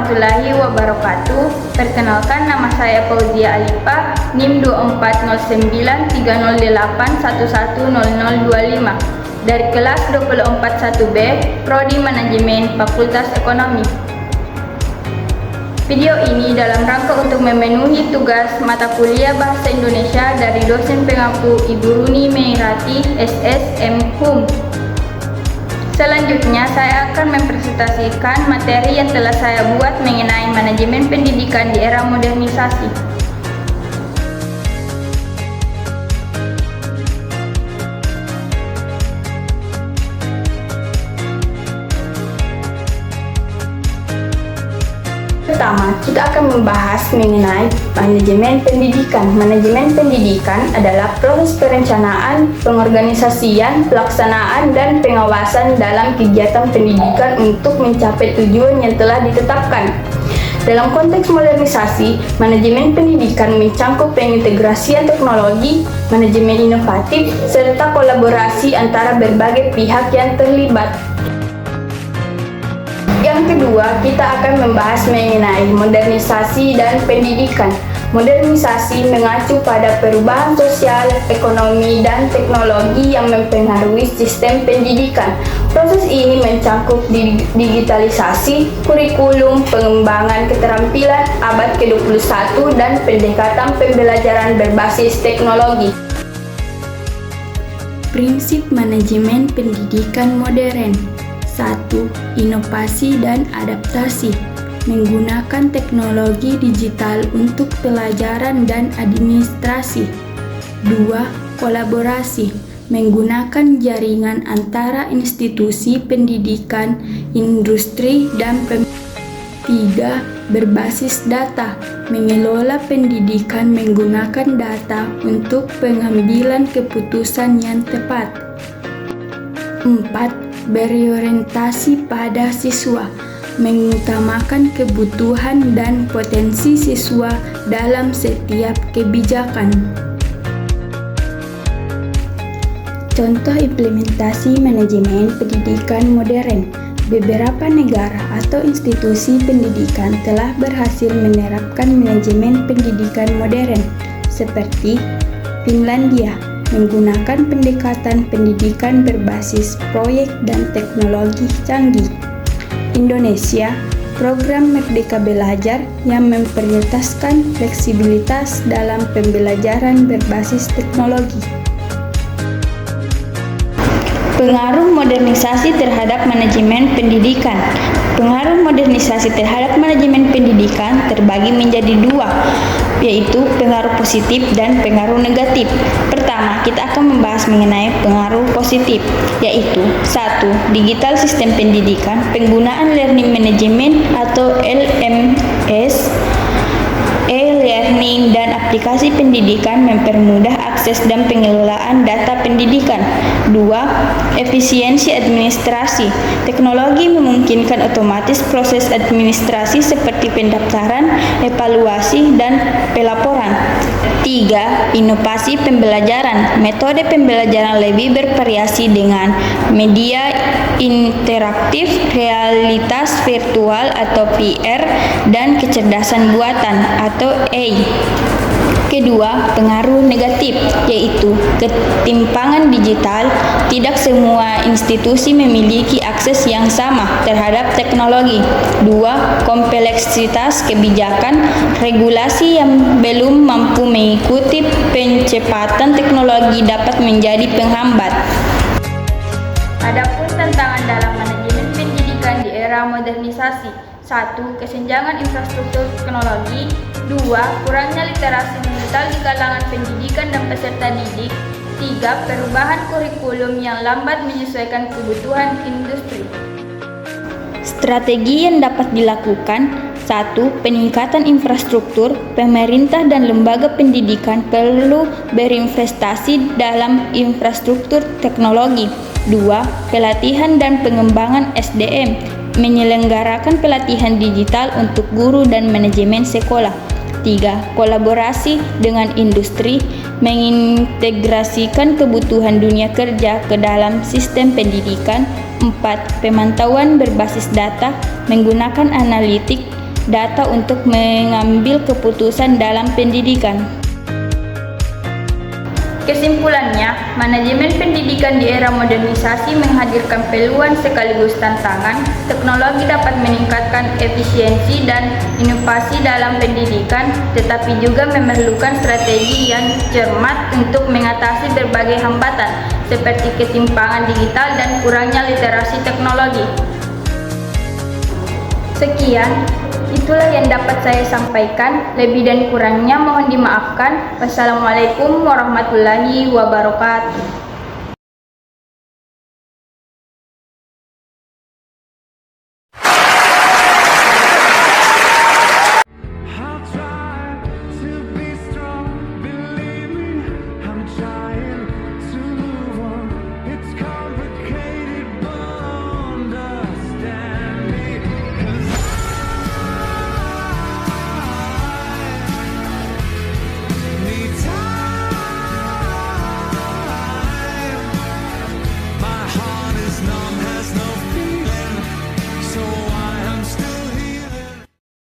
warahmatullahi wabarakatuh. Perkenalkan, nama saya Fauzia Alifa, NIM 24093008110025 dari kelas 241B, Prodi Manajemen Fakultas Ekonomi. Video ini dalam rangka untuk memenuhi tugas mata kuliah Bahasa Indonesia dari dosen pengaku Ibu Runi Meirati, SSM Hum. Selanjutnya, saya akan mempresentasikan materi yang telah saya buat mengenai manajemen pendidikan di era modernisasi. Pertama, kita akan membahas mengenai manajemen pendidikan. Manajemen pendidikan adalah proses perencanaan, pengorganisasian, pelaksanaan, dan pengawasan dalam kegiatan pendidikan untuk mencapai tujuan yang telah ditetapkan. Dalam konteks modernisasi, manajemen pendidikan mencangkup pengintegrasian teknologi, manajemen inovatif, serta kolaborasi antara berbagai pihak yang terlibat. Yang kedua, kita akan membahas mengenai modernisasi dan pendidikan. Modernisasi mengacu pada perubahan sosial, ekonomi, dan teknologi yang mempengaruhi sistem pendidikan. Proses ini mencangkup digitalisasi, kurikulum, pengembangan keterampilan abad ke-21, dan pendekatan pembelajaran berbasis teknologi. Prinsip manajemen pendidikan modern. 1. Inovasi dan adaptasi. Menggunakan teknologi digital untuk pelajaran dan administrasi. 2. Kolaborasi. Menggunakan jaringan antara institusi pendidikan, industri, dan 3. Berbasis data. Mengelola pendidikan menggunakan data untuk pengambilan keputusan yang tepat. 4. Berorientasi pada siswa, mengutamakan kebutuhan dan potensi siswa dalam setiap kebijakan. Contoh implementasi manajemen pendidikan modern. Beberapa negara atau institusi pendidikan telah berhasil menerapkan manajemen pendidikan modern, seperti Finlandia, menggunakan pendekatan pendidikan berbasis proyek dan teknologi canggih. Indonesia, program Merdeka Belajar yang memprioritaskan fleksibilitas dalam pembelajaran berbasis teknologi. Pengaruh modernisasi terhadap manajemen pendidikan. Pengaruh modernisasi terhadap manajemen pendidikan terbagi menjadi dua, yaitu pengaruh positif dan pengaruh negatif. Pertama, kita akan membahas mengenai pengaruh positif, yaitu 1. Digital sistem pendidikan, penggunaan learning management atau LMS, e-learning, dan aplikasi pendidikan mempermudah akses dan pengelolaan data pendidikan. 2. Efisiensi administrasi. Teknologi memungkinkan otomatis proses administrasi seperti pendaftaran, evaluasi, dan pelaporan. 3. Inovasi pembelajaran. Metode pembelajaran lebih bervariasi dengan media interaktif, realitas virtual atau VR, dan kecerdasan buatan atau AI. Kedua, pengaruh negatif, yaitu ketimpangan digital. Tidak semua institusi memiliki akses yang sama terhadap teknologi. 2. Kompleksitas kebijakan. Regulasi yang belum mampu mengikuti percepatan teknologi dapat menjadi penghambat. Adapun tantangan dalam manajemen pendidikan di era modernisasi. 1. Kesenjangan infrastruktur teknologi. 2. Kurangnya literasi digital di kalangan pendidikan dan peserta didik. 3. Perubahan kurikulum yang lambat menyesuaikan kebutuhan industri. Strategi yang dapat dilakukan. 1. Peningkatan infrastruktur. Pemerintah dan lembaga pendidikan perlu berinvestasi dalam infrastruktur teknologi. 2. Pelatihan dan pengembangan SDM. Menyelenggarakan pelatihan digital untuk guru dan manajemen sekolah. 3. Kolaborasi dengan industri, mengintegrasikan kebutuhan dunia kerja ke dalam sistem pendidikan. 4. Pemantauan berbasis data, menggunakan analitik data untuk mengambil keputusan dalam pendidikan. Kesimpulannya, manajemen pendidikan di era modernisasi menghadirkan peluang sekaligus tantangan. Teknologi dapat meningkatkan efisiensi dan inovasi dalam pendidikan, tetapi juga memerlukan strategi yang cermat untuk mengatasi berbagai hambatan, seperti ketimpangan digital dan kurangnya literasi teknologi. Sekian, itulah yang dapat saya sampaikan. Lebih dan kurangnya mohon dimaafkan. Wassalamualaikum warahmatullahi wabarakatuh.